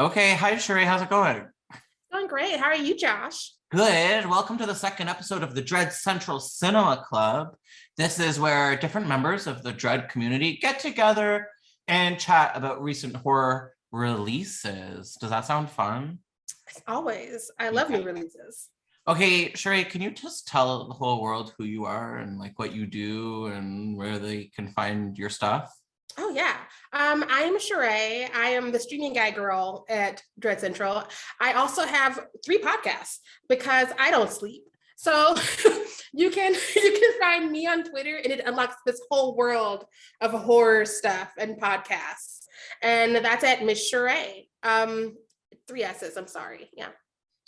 Okay, hi Sheree, how's it going? Doing great. How are you, Josh? Good. Welcome to the second episode of the Dread Central Cinema Club. This is where different members of the Dread community get together and chat about recent horror releases. Does that sound fun? As always, I love Yeah. new releases. Okay, Sheree, can you just tell the whole world who you are and like what you do and where they can find your stuff? Oh yeah. I am Sheree. I am the streaming guy girl at Dread Central. I also have three podcasts because I don't sleep. So you can find me on Twitter and it unlocks this whole world of horror stuff and podcasts. And that's at Miss Sheree. Three S's, I'm sorry. Yeah.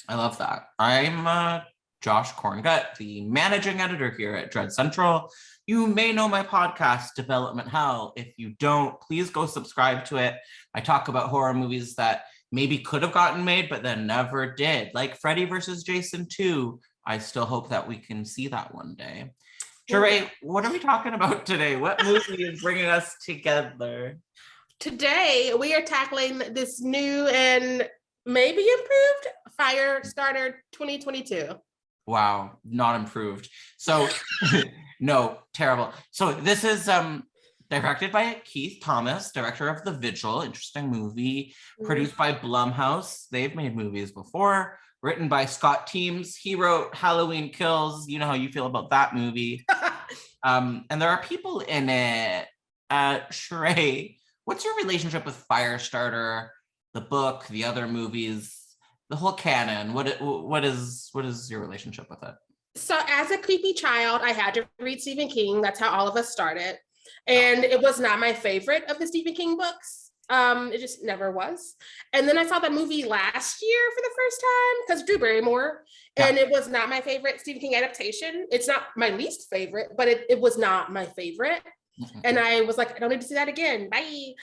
I love that. I'm Josh Korngut, the managing editor here at Dread Central. You may know my podcast, Development Hell. If you don't, please go subscribe to it. I talk about horror movies that maybe could have gotten made, but then never did, like Freddy versus Jason 2. I still hope that we can see that one day. Sheree, what are we talking about today? What movie is bringing us together? Today we are tackling this new and maybe improved Firestarter 2022. Wow, not improved. So no, terrible. So this is directed by Keith Thomas, director of The Vigil, interesting movie, produced by Blumhouse. They've made movies before. Written by Scott Teems. He wrote Halloween Kills. You know how you feel about that movie. And there are people in it. Sheree, what's your relationship with Firestarter, the book, the other movies, the whole canon? What is your relationship with it? So as a creepy child, I had to read Stephen King. That's how all of us started. And it was not my favorite of the Stephen King books. It just never was. And then I saw the movie last year for the first time because Drew Barrymore, and it was not my favorite Stephen King adaptation. It's not my least favorite, but it was not my favorite. And I was like, I don't need to see that again. Bye.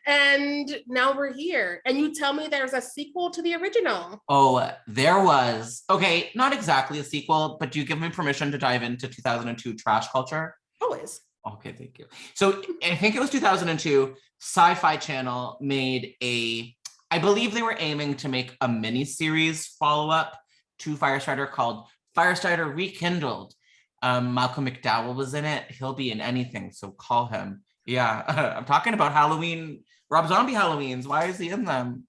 And now we're here. And you tell me there's a sequel to the original. Oh, there was. Okay, not exactly a sequel, but do you give me permission to dive into 2002 trash culture? Always. Okay, thank you. So I think it was 2002, Sci-Fi Channel made I believe they were aiming to make a mini-series follow-up to Firestarter called Firestarter Rekindled. Malcolm McDowell was in it. He'll be in anything, so call him. Yeah, I'm talking about Halloween, Rob Zombie Halloweens. Why is he in them?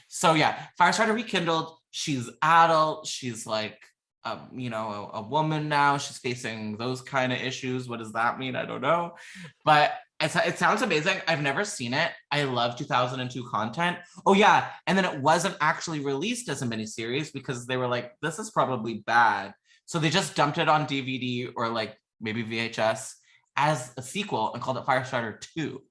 So yeah, Firestarter Rekindled. She's adult. She's like, a woman now. She's facing those kind of issues. What does that mean? I don't know. But it sounds amazing. I've never seen it. I love 2002 content. Oh yeah, and then it wasn't actually released as a miniseries because they were like, this is probably bad. So they just dumped it on DVD or like maybe VHS as a sequel and called it Firestarter 2.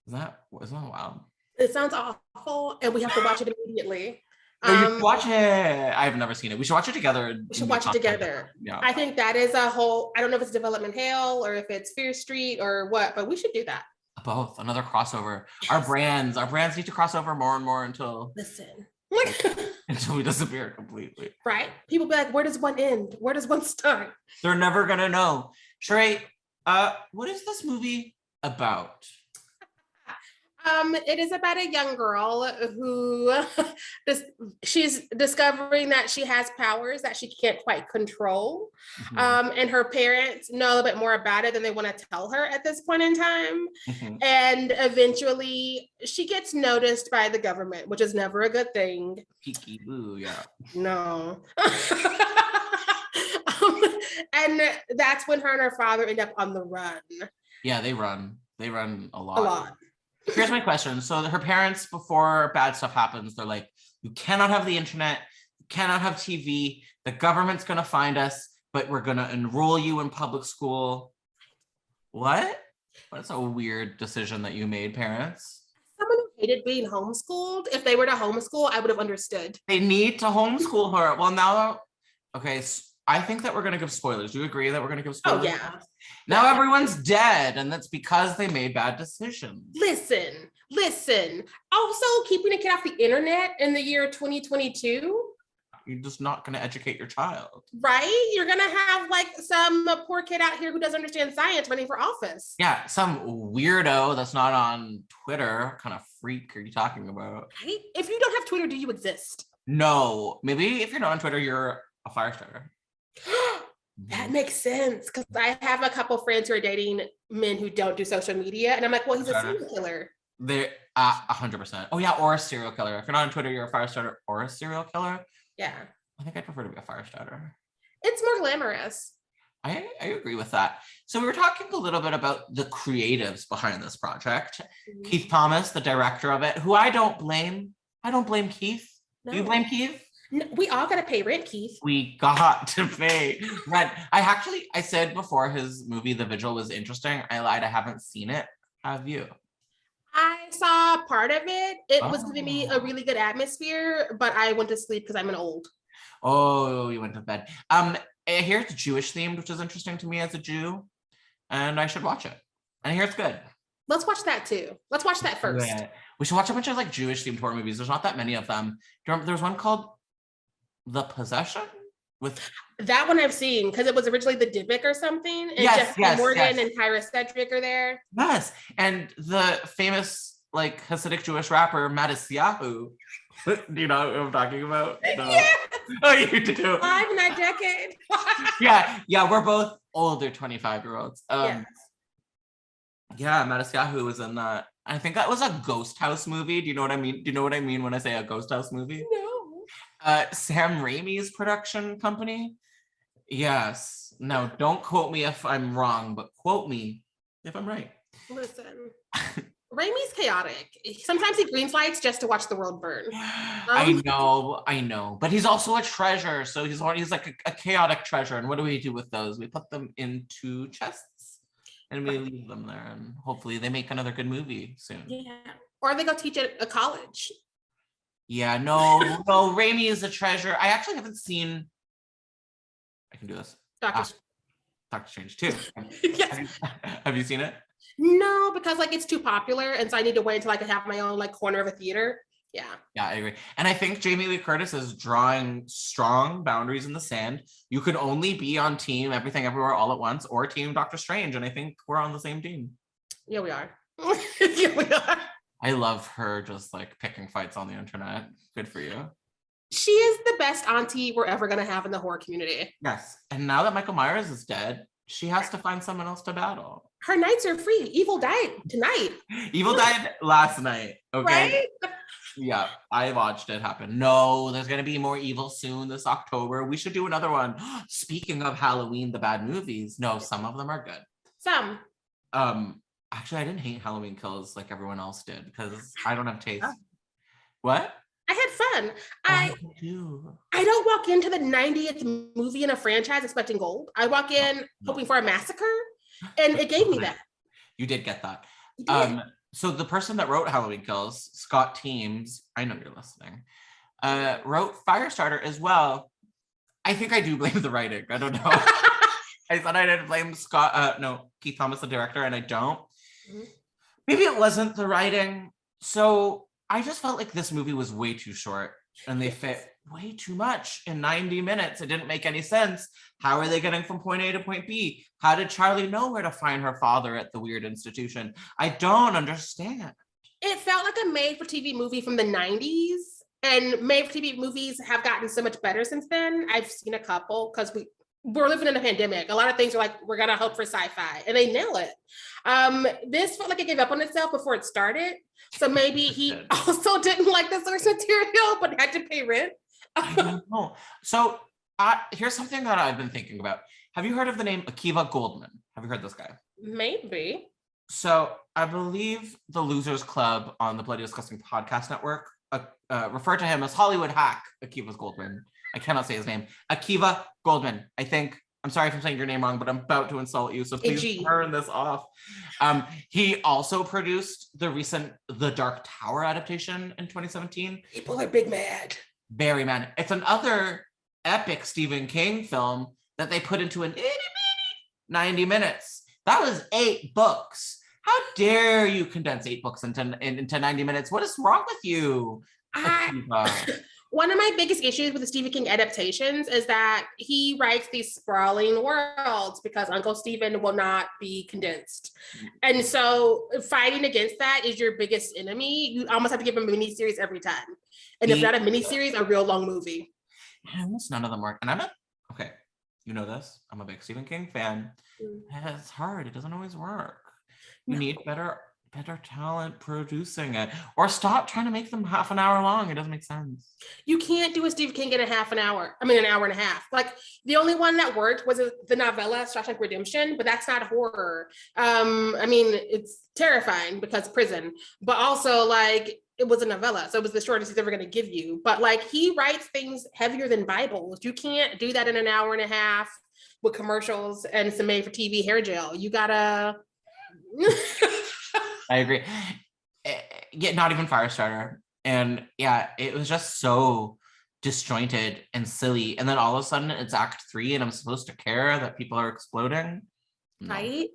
Isn't that wild? It sounds awful, and we have to watch it immediately. No, you should watch it. I have never seen it. We should watch it together. We should watch it together. Yeah. I think that is a whole, I don't know if it's Development Hell or if it's Fear Street or what, but we should do that. Both. Another crossover. Yes. Our brands need to cross over more and more until we disappear completely. Right? People be like, where does one end? Where does one start? They're never gonna know. Sheree, what is this movie about? It is about a young girl who she's discovering that she has powers that she can't quite control. And her parents know a little bit more about it than they want to tell her at this point in time. And eventually she gets noticed by the government, which is never a good thing. Peeky boo, yeah. No. And that's when her and her father end up on the run. Yeah, they run a lot. A lot. Here's my question. So her parents, before bad stuff happens, they're like, you cannot have the internet, you cannot have TV, the government's going to find us, but we're going to enroll you in public school. What? That's a weird decision that you made, parents. Someone who hated being homeschooled, if they were to homeschool, I would have understood. They need to homeschool her. Well, now, okay, I think that we're going to give spoilers. Do you agree that we're going to give spoilers? Oh, yeah. Now everyone's dead, and that's because they made bad decisions. Listen. Also, keeping a kid off the internet in the year 2022. You're just not going to educate your child. Right? You're going to have like some poor kid out here who doesn't understand science running for office. Yeah, some weirdo that's not on Twitter. What kind of freak are you talking about? Right? If you don't have Twitter, do you exist? No, maybe if you're not on Twitter, you're a Firestarter. That makes sense, because I have a couple friends who are dating men who don't do social media, and I'm like, well, he's a serial killer. They're 100%. Oh yeah, or a serial killer. If you're not on Twitter, you're a Firestarter or a serial killer. Yeah. I think I'd prefer to be a Firestarter. It's more glamorous. I agree with that. So we were talking a little bit about the creatives behind this project. Mhm. Keith Thomas, the director of it, who I don't blame. I don't blame Keith. No. Do you blame Keith? No, we all gotta pay rent, Keith. We got to pay rent. I said before his movie The Vigil was interesting. I lied. I haven't seen it. Have you? I saw part of it. It was giving me a really good atmosphere, but I went to sleep because I'm an old. Oh, you went to bed. I hear it's Jewish themed, which is interesting to me as a Jew, and I should watch it. And I hear it's good. Let's watch that too. Let's watch that first. Yeah. We should watch a bunch of like Jewish themed horror movies. There's not that many of them. Do you remember there's one called The Possession with that one I've seen because it was originally the Dybbuk or something. And Yes, Jeff Morgan and Tyra Sedgwick are there. Yes, and the famous like Hasidic Jewish rapper Matisyahu. Do you know what I'm talking about? No. Yeah. Oh, you do. I'm in that decade. yeah, we're both older 25-year-olds. Yes. Yeah, Matisyahu was in that. I think that was a Ghost House movie. Do you know what I mean? Do you know what I mean when I say a Ghost House movie? No. Sam Raimi's production company. Yes. No, don't quote me if I'm wrong, but quote me if I'm right. Listen, Raimi's chaotic. Sometimes he green lights just to watch the world burn. I know, but he's also a treasure. So he's like a chaotic treasure. And what do we do with those? We put them into chests and we leave them there, and hopefully they make another good movie soon. Yeah, or they go teach at a college. Yeah, no, Raimi is a treasure. I actually haven't seen. I can do this. Doctor Strange 2. Yes. Have you seen it? No, because like it's too popular, and so I need to wait until I can have my own like corner of a theater. Yeah, I agree. And I think Jamie Lee Curtis is drawing strong boundaries in the sand. You could only be on team Everything Everywhere All at Once or team Doctor Strange, and I think we're on the same team. Yeah, we are. Yeah, we are. I love her just like picking fights on the internet. Good for you. She is the best auntie we're ever gonna have in the horror community. Yes. And now that Michael Myers is dead, she has to find someone else to battle. Her nights are free. Evil died tonight. Evil died last night. Okay. Right? Yeah, I watched it happen. No, there's gonna be more Evil soon this October. We should do another one. Speaking of Halloween, the bad movies. No, some of them are good. Some. Actually, I didn't hate Halloween Kills like everyone else did because I don't have taste. What? I had fun. I don't walk into the 90th movie in a franchise expecting gold. I walk in hoping for a massacre, and it gave me that. You did get that. So the person that wrote Halloween Kills, Scott Teems, I know you're listening, wrote Firestarter as well. I think I do blame the writing. I don't know. I thought I didn't blame Keith Thomas, the director, and I don't. Mm-hmm. Maybe it wasn't the writing. So I just felt like this movie was way too short and they fit way too much in 90 minutes. It didn't make any sense. How are they getting from point A to point B? How did Charlie know where to find her father at the weird institution? I don't understand. It felt like a made-for-TV movie from the 90s, and made-for-TV movies have gotten so much better since then. I've seen a couple because we're living in a pandemic. A lot of things are like, we're gonna hope for sci-fi, and they nail it. This felt like it gave up on itself before it started. So maybe he also didn't like the source material, but had to pay rent. I don't know. So here's something that I've been thinking about. Have you heard of the name Akiva Goldman? Have you heard this guy? Maybe. So I believe the Losers Club on the Bloody Disgusting Podcast Network referred to him as Hollywood hack Akiva Goldman. I cannot say his name. Akiva Goldman. I think. I'm sorry if I'm saying your name wrong, but I'm about to insult you, so please turn this off. He also produced the recent The Dark Tower adaptation in 2017. People are big mad. Very mad. It's another epic Stephen King film that they put into an itty bitty 90 minutes. That was 8 books. How dare you condense 8 books into 90 minutes? What is wrong with you? One of my biggest issues with the Stephen King adaptations is that he writes these sprawling worlds because Uncle Stephen will not be condensed. And so fighting against that is your biggest enemy. You almost have to give him a miniseries every time. And if not a miniseries, a real long movie. Almost none of them work. And okay, you know this. I'm a big Stephen King fan. It's hard. It doesn't always work. You need better talent producing it, or stop trying to make them half an hour long. It doesn't make sense. You can't do a Stephen King in an hour and a half. Like the only one that worked was the novella Shawshank Redemption, but that's not horror. It's terrifying because prison, but also like it was a novella, so it was the shortest he's ever going to give you. But like he writes things heavier than Bibles. You can't do that in an hour and a half with commercials and some made for TV hair gel. You gotta I agree. Yeah, not even Firestarter. And yeah, it was just so disjointed and silly. And then all of a sudden it's Act 3 and I'm supposed to care that people are exploding. No. Right?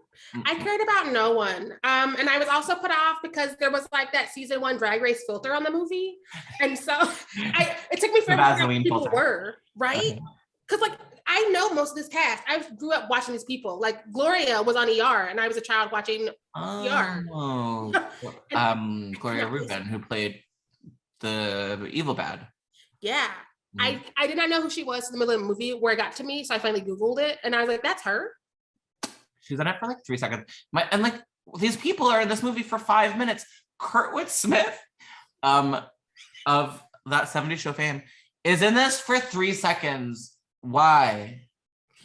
I cared about no one. And I was also put off because there was like that season 1 Drag Race filter on the movie. And so it took me forever to figure out who people were, right? Because like I know most of this cast. I grew up watching these people. Like Gloria was on ER, and I was a child watching ER. Gloria Reuben, who played the evil bad. Yeah. I did not know who she was in the middle of the movie where it got to me, so I finally Googled it, and I was like, that's her? She was in it for like 3 seconds. These people are in this movie for 5 minutes. Kurtwood Smith, of that 70s show fame, is in this for 3 seconds. Why?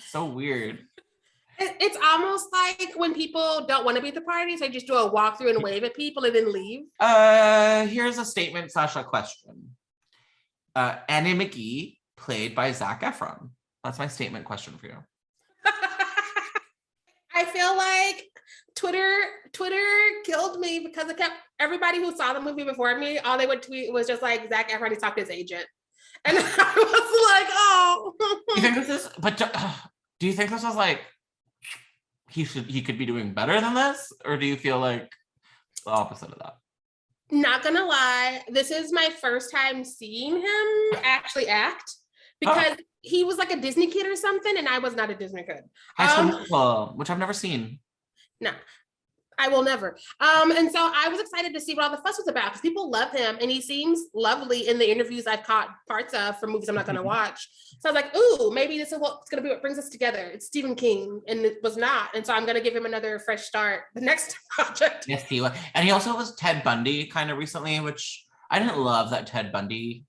So weird. It's almost like when people don't want to be at the party, so they just do a walkthrough and wave at people and then leave. Here's a statement / a question. Annie McGee, played by Zac Efron. That's my statement question for you. I feel like Twitter killed me because it kept everybody who saw the movie before me, all they would tweet was just like Zac Efron, he talked to his agent. And I was like, oh. You think this is, but do you think this was like, he could be doing better than this? Or do you feel like the opposite of that? Not gonna lie, this is my first time seeing him actually act because he was like a Disney kid or something, and I was not a Disney kid. High School Musical, which I've never seen. No, I will never. And so I was excited to see what all the fuss was about because people love him and he seems lovely in the interviews I've caught parts of for movies I'm not going to watch. So I was like, ooh, maybe this is what's going to be what brings us together. It's Stephen King, and it was not. And so I'm going to give him another fresh start the next project. Yes, he was. And he also was Ted Bundy kind of recently, which I didn't love that Ted Bundy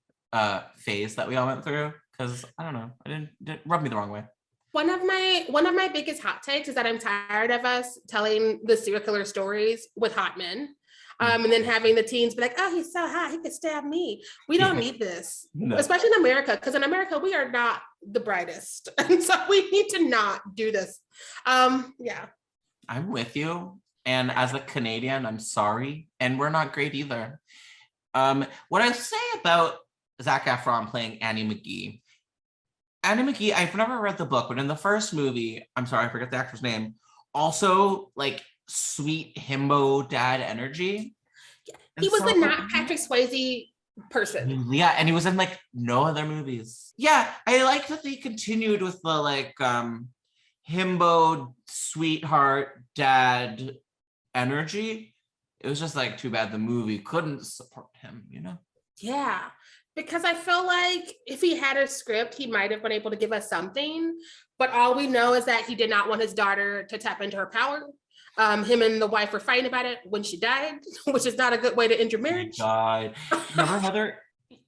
phase that we all went through because I don't know, it rubbed me the wrong way. One of my biggest hot takes is that I'm tired of us telling the serial killer stories with hot men. And then having the teens be like, oh, he's so hot, he could stab me. We don't need this, especially in America, because in America, we are not the brightest. And so we need to not do this. Yeah. I'm with you. And as a Canadian, I'm sorry. And we're not great either. What I say about Zac Efron playing Annie McGee, I've never read the book, but in the first movie, I'm sorry, I forget the actor's name, also like sweet himbo dad energy. He was the not Patrick Swayze person. Yeah, and he was in like no other movies. Yeah, I like that they continued with the like himbo sweetheart dad energy. It was just like too bad the movie couldn't support him, you know? Yeah. Because I feel like if he had a script, he might have been able to give us something. But all we know is that he did not want his daughter to tap into her power. Him and the wife were fighting about it when she died, which is not a good way to end your marriage. God. Remember Heather?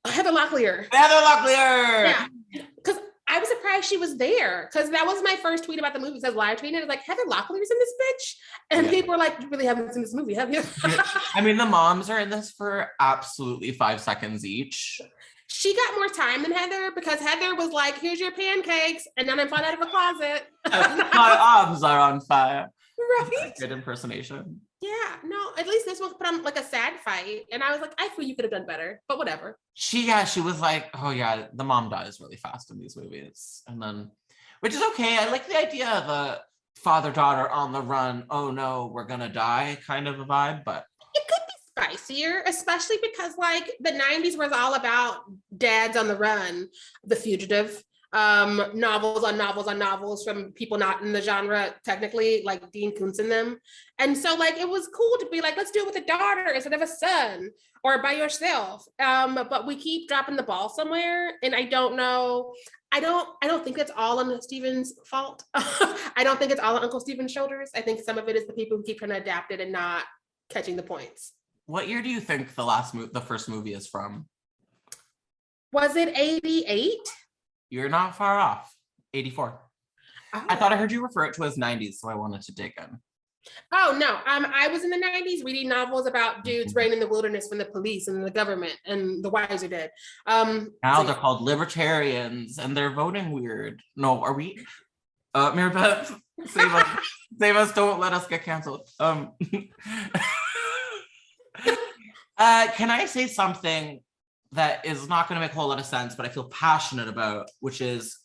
Heather Locklear. Yeah. Because I was surprised she was there. Because that was my first tweet about the movie. It says live tweeting. It was like, Heather Locklear's in this bitch? And people were like, you really haven't seen this movie, have you? I mean, the moms are in this for absolutely 5 seconds each. She got more time than Heather because Heather was like, here's your pancakes. And then I'm falling out of a closet. My arms are on fire. Right. Good impersonation. Yeah, no, at least this was put on like a sad fight. And I was like, I feel you could have done better, but whatever. She was like, oh yeah, the mom dies really fast in these movies. And then, which is okay. I like the idea of a father-daughter on the run. Oh no, we're gonna die kind of a vibe, but it could be spicier, especially because like the 90s was all about dads on the run, The Fugitive, novels on novels on novels from people not in the genre technically, like Dean Koontz in them. And so like it was cool to be like, let's do it with a daughter instead of a son or by yourself. But we keep dropping the ball somewhere, and I don't know. I don't think it's all on Steven's fault. I don't think it's all on Uncle Steven's shoulders. I think some of it is the people who keep trying to adapt it and not catching the points. What year do you think the first movie is from? Was it 88? You're not far off. 84. Oh. I thought I heard you refer it to as 90s, so I wanted to dig in. Oh no, I was in the 90s reading novels about dudes running in the wilderness from the police and the government, and the wives are dead. Now they're called libertarians and they're voting weird. No, are we? Mary Beth, save us. Save us, don't let us get canceled. Can I say something that is not going to make a whole lot of sense, but I feel passionate about, which is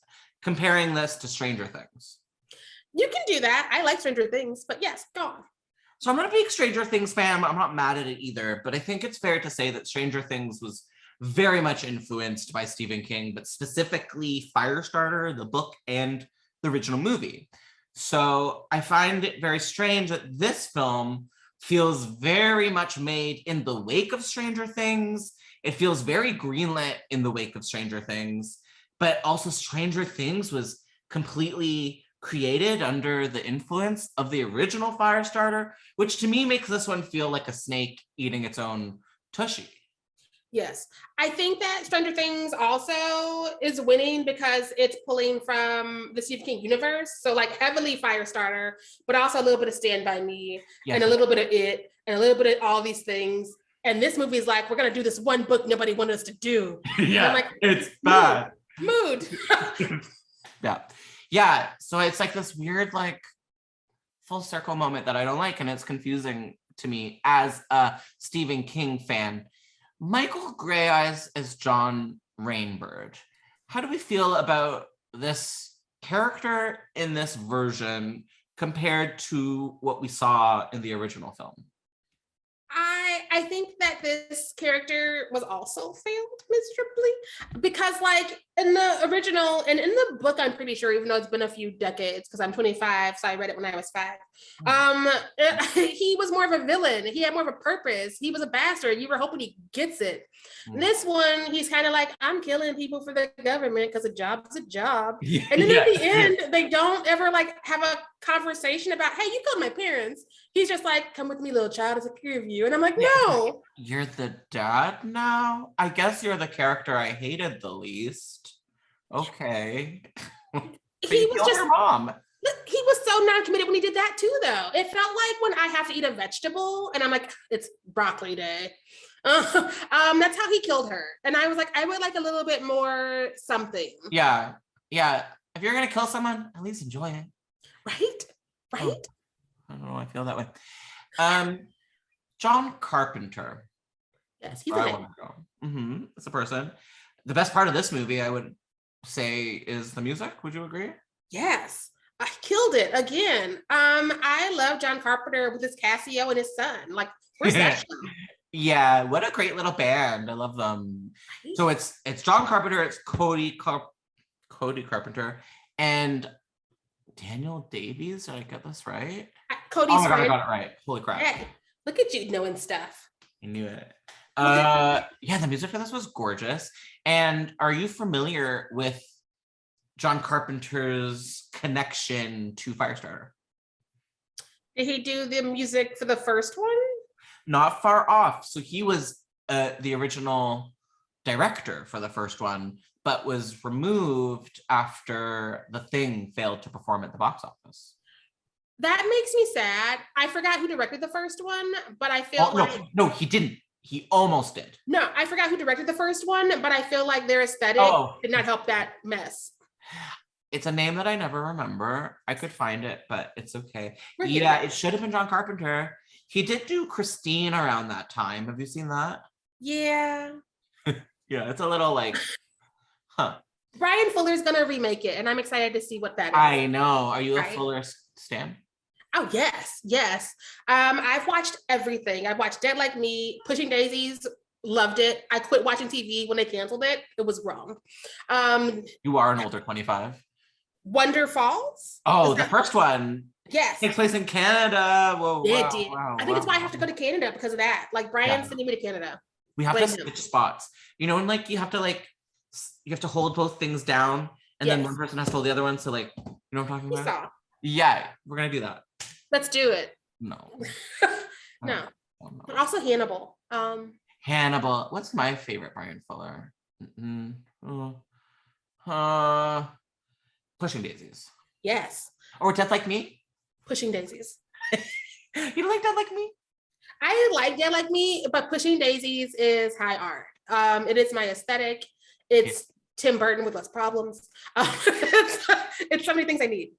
comparing this to Stranger Things. You can do that. I like Stranger Things, but yes, go on. So I'm not a big Stranger Things fan. I'm not mad at it either, but I think it's fair to say that Stranger Things was very much influenced by Stephen King, but specifically Firestarter, the book, and the original movie. So I find it very strange that this film feels very much made in the wake of Stranger Things. It feels very greenlit in the wake of Stranger Things, but also Stranger Things was completely created under the influence of the original Firestarter, which to me makes this one feel like a snake eating its own tushy. Yes, I think that Stranger Things also is winning because it's pulling from the Stephen King universe. So like heavily Firestarter, but also a little bit of Stand By Me, and a little bit of It, and a little bit of all these things. And this movie is like, we're gonna do this one book nobody wanted us to do. Yeah, like, it's bad. Mood. Yeah. So it's like this weird, like, full circle moment that I don't like, and it's confusing to me as a Stephen King fan. Michael Greyeyes as John Rainbird. How do we feel about this character in this version compared to what we saw in the original film? I think that this character was also failed miserably because like in the original and in the book, I'm pretty sure, even though it's been a few decades, because I'm 25, so I read it when I was 5. He was more of a villain. He had more of a purpose. He was a bastard. You were hoping he gets it. This one, he's kind of like, I'm killing people for the government because a job's a job. And then at the end, they don't ever like have a conversation about, hey, you killed my parents. He's just like, come with me, little child, I'll take care of you. And I'm like, no. You're the dad now? I guess you're the character I hated the least. Okay. He was just your mom. He was so non-committed when he did that too, though. It felt like when I have to eat a vegetable and I'm like, it's broccoli day. That's how he killed her. And I was like, I would like a little bit more something. Yeah. If you're gonna kill someone, at least enjoy it. Right? Oh, I don't know. I feel that way. John Carpenter. Yes, he's a It's a person. The best part of this movie, I would say, is the music. Would you agree? Yes. I killed it again. I love John Carpenter with his Casio and his son. Like, where's that show? Yeah, what a great little band. I love them. Right? So it's John Carpenter, it's Cody Carpenter, and Daniel Davies. Did I get this right? Cody's God, I got it right. Holy crap. Hey, look at you knowing stuff. I knew it. Yeah, the music for this was gorgeous. And are you familiar with John Carpenter's connection to Firestarter? Did he do the music for the first one? Not far off. So he was the original director for the first one, but was removed after The Thing failed to perform at the box office. That makes me sad. I forgot who directed the first one, but I feel No, he didn't. He almost did. No, I forgot who directed the first one, but I feel like their aesthetic did not help that mess. It's a name that I never remember. I could find it, but it's okay. Yeah, it should have been John Carpenter. He did do Christine around that time. Have you seen that? Yeah. Yeah, it's a little like, Brian Fuller's gonna remake it, and I'm excited to see what that is. I know. Are you a Fuller stan? Oh, yes. I've watched everything. I've watched Dead Like Me, Pushing Daisies Loved it. I quit watching TV when they canceled it. It was wrong. You are an older 25. Wonder Falls. Oh, the first one. Yes. Takes place in Canada. Whoa, Yeah, wow, it did. wow, I think that's why I wow. have to go to Canada because of that. Like Brian's sending me to Canada. We have to Blame him. switch spots. You know, and like you have to hold both things down, and then one person has to hold the other one. So like, you know what I'm talking about? Yeah, we're gonna do that. Let's do it. No. No. But also Hannibal. Hannibal. What's my favorite Brian Fuller? Pushing Daisies. Yes. Or Death Like Me? Pushing Daisies. You don't like Death Like Me? I like Death Like Me, but Pushing Daisies is high art. It is my aesthetic. It's Tim Burton with less problems. It's so many things I need.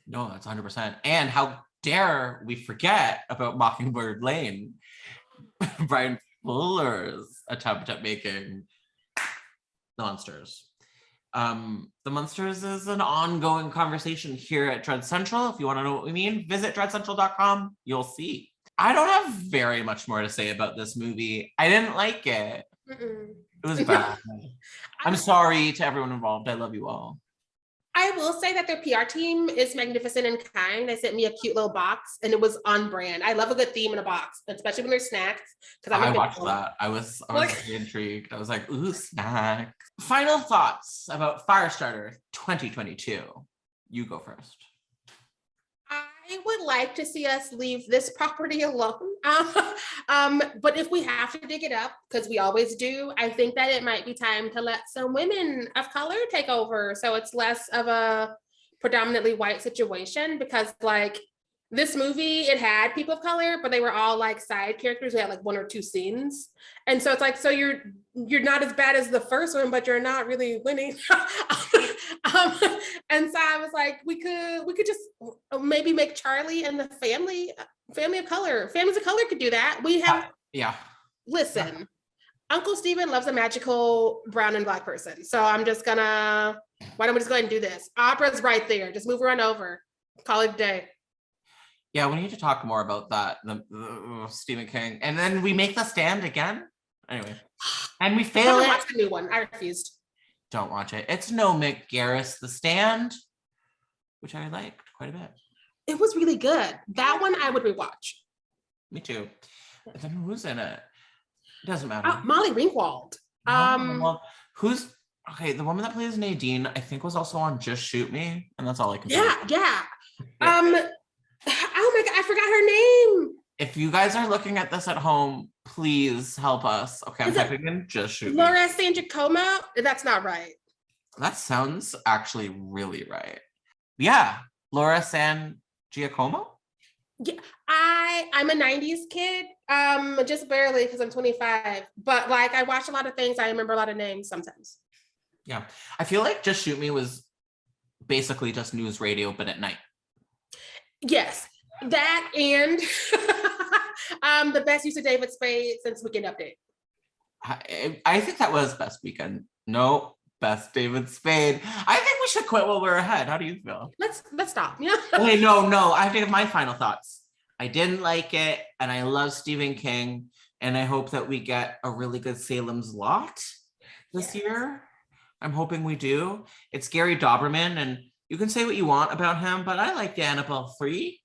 No, that's 100%. And how dare we forget about Mockingbird Lane? Brian Fuller's attempt at making the Monsters. The Monsters is an ongoing conversation here at Dread Central. If you want to know what we mean, visit dreadcentral.com. You'll see. I don't have very much more to say about this movie. I didn't like it. It was bad. I'm sorry to everyone involved. I love you all. I will say that their PR team is magnificent and kind. They sent me a cute little box and it was on brand. I love a good theme in a box, especially when there's snacks. I watched that. I was really intrigued. I was like, ooh, snacks. Final thoughts about Firestarter 2022. You go first. I would like to see us leave this property alone. But if we have to dig it up, because we always do, I think that it might be time to let some women of color take over. So it's less of a predominantly white situation, because like this movie, it had people of color, but they were all like side characters. We had like 1 or 2 scenes. And so it's like, so you're not as bad as the first one, but you're not really winning. And so I was like, we could just maybe make Charlie and the families of color could do that. We have, listen, Uncle Steven loves a magical brown and black person. So I'm just why don't we just go ahead and do this? Opera's right there. Just move her on over. Call it a day. Yeah, we need to talk more about that, the Stephen King. And then we make The Stand again. Anyway. And we fail it. Watch the new one. I refused. Don't watch it. It's no Mick Garris The Stand, which I liked quite a bit. It was really good. That one I would rewatch. Me too. But then who's in it? It doesn't matter. Molly Ringwald. Who's okay? The woman that plays Nadine, I think, was also on Just Shoot Me, and that's all I can. Yeah. Oh my God, I forgot her name. If you guys are looking at this at home, please help us. Okay, I'm typing in Just Shoot Me. Laura San Giacomo? That's not right. That sounds actually really right. Yeah, Laura San Giacomo? Yeah, I'm a 90s kid, just barely because I'm 25. But like I watch a lot of things, I remember a lot of names sometimes. Yeah, I feel like Just Shoot Me was basically just news radio, but at night. Yes, that and the best use of David Spade since Weekend Update. I think that was Best Weekend. No, Best David Spade. I think we should quit while we're ahead. How do you feel? Let's stop. Yeah. Wait, no. I have to give my final thoughts. I didn't like it, and I love Stephen King, and I hope that we get a really good Salem's Lot this year. I'm hoping we do. It's Gary Doberman, and you can say what you want about him, but I liked Annabelle 3.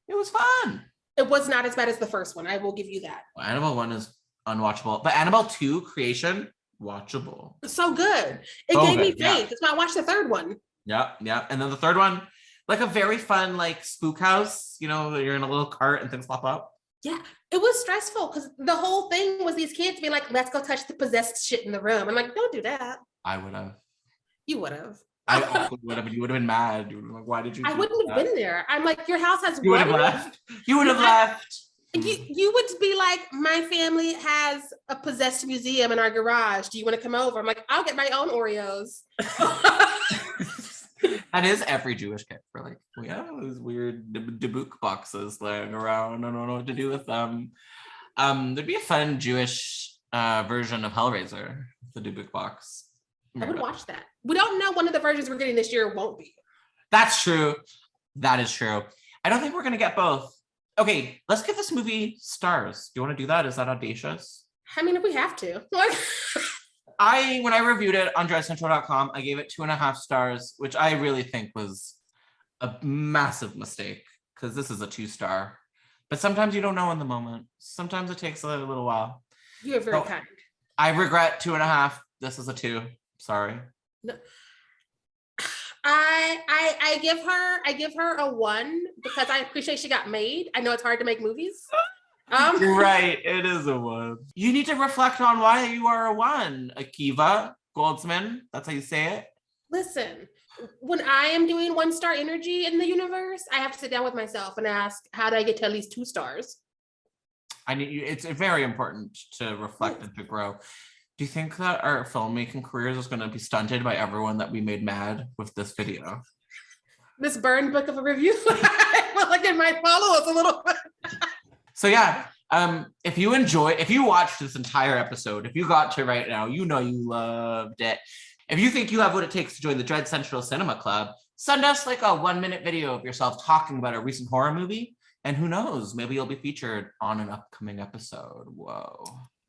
It was fun. It was not as bad as the first one. I will give you that. Well, Annabelle 1 is unwatchable, but Annabelle 2 Creation, watchable. So good. It gave me faith. That's why I watched the third one. Yeah. And then the third one, like a very fun, like spook house, you know, you're in a little cart and things pop up. Yeah, it was stressful because the whole thing was these kids being like, let's go touch the possessed shit in the room. I'm like, don't do that. I would have. You would have. I also would have, but you would have been mad. You would have been like, why did you? I wouldn't have been there. I'm like, your house has. You would have left. You would have left. You would be like, my family has a possessed museum in our garage. Do you want to come over? I'm like, I'll get my own Oreos. That is every Jewish kid. For like, we have those weird Dubuque boxes laying around. I don't know what to do with them. There'd be a fun Jewish version of Hellraiser, the Dubuque box. I would watch that. We don't know one of the versions we're getting this year won't be. That's true. That is true. I don't think we're going to get both. Okay, let's give this movie stars. Do you want to do that? Is that audacious? I mean, if we have to. When I reviewed it on dreadcentral.com, I gave it 2.5 stars, which I really think was a massive mistake because this is a 2-star. But sometimes you don't know in the moment. Sometimes it takes a little while. You are very kind. I regret 2.5. This is a 2. Sorry. No. I give her a 1 because I appreciate she got made. I know it's hard to make movies. You're right. It is a 1. You need to reflect on why you are a 1, Akiva Goldsman. That's how you say it. Listen, when I am doing 1-star energy in the universe, I have to sit down with myself and ask, how do I get to at least 2 stars? It's very important to reflect and to grow. Do you think that our filmmaking careers is going to be stunted by everyone that we made mad with this video? This burn book of a review? I feel like it might follow us a little bit. So yeah, if you watched this entire episode, if you got to right now, you know you loved it. If you think you have what it takes to join the Dread Central Cinema Club, send us like a 1-minute video of yourself talking about a recent horror movie. And who knows, maybe you'll be featured on an upcoming episode. Whoa.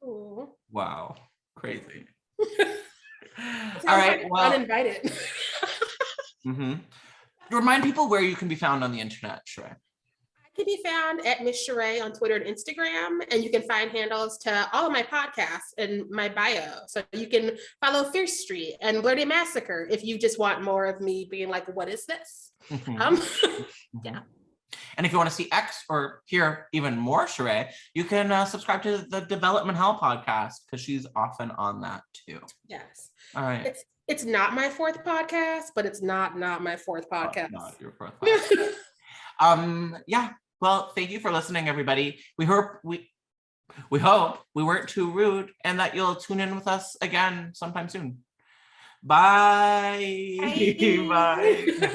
Ooh. Wow. Crazy. All right. Well, uninvited. Remind people where you can be found on the internet, Sheree. I can be found at Miss Sheree on Twitter and Instagram, and you can find handles to all of my podcasts in my bio. So you can follow Fierce Street and Bloody Massacre if you just want more of me being like, what is this? Yeah. And if you want to see X or hear even more Sheree, you can subscribe to the Development Hell podcast because she's often on that too. Yes. All right. It's not my 4th podcast, but it's not my 4th podcast. Not your 4th podcast. Yeah. Well, thank you for listening, everybody. We hope we weren't too rude and that you'll tune in with us again sometime soon. Bye. Bye. Bye.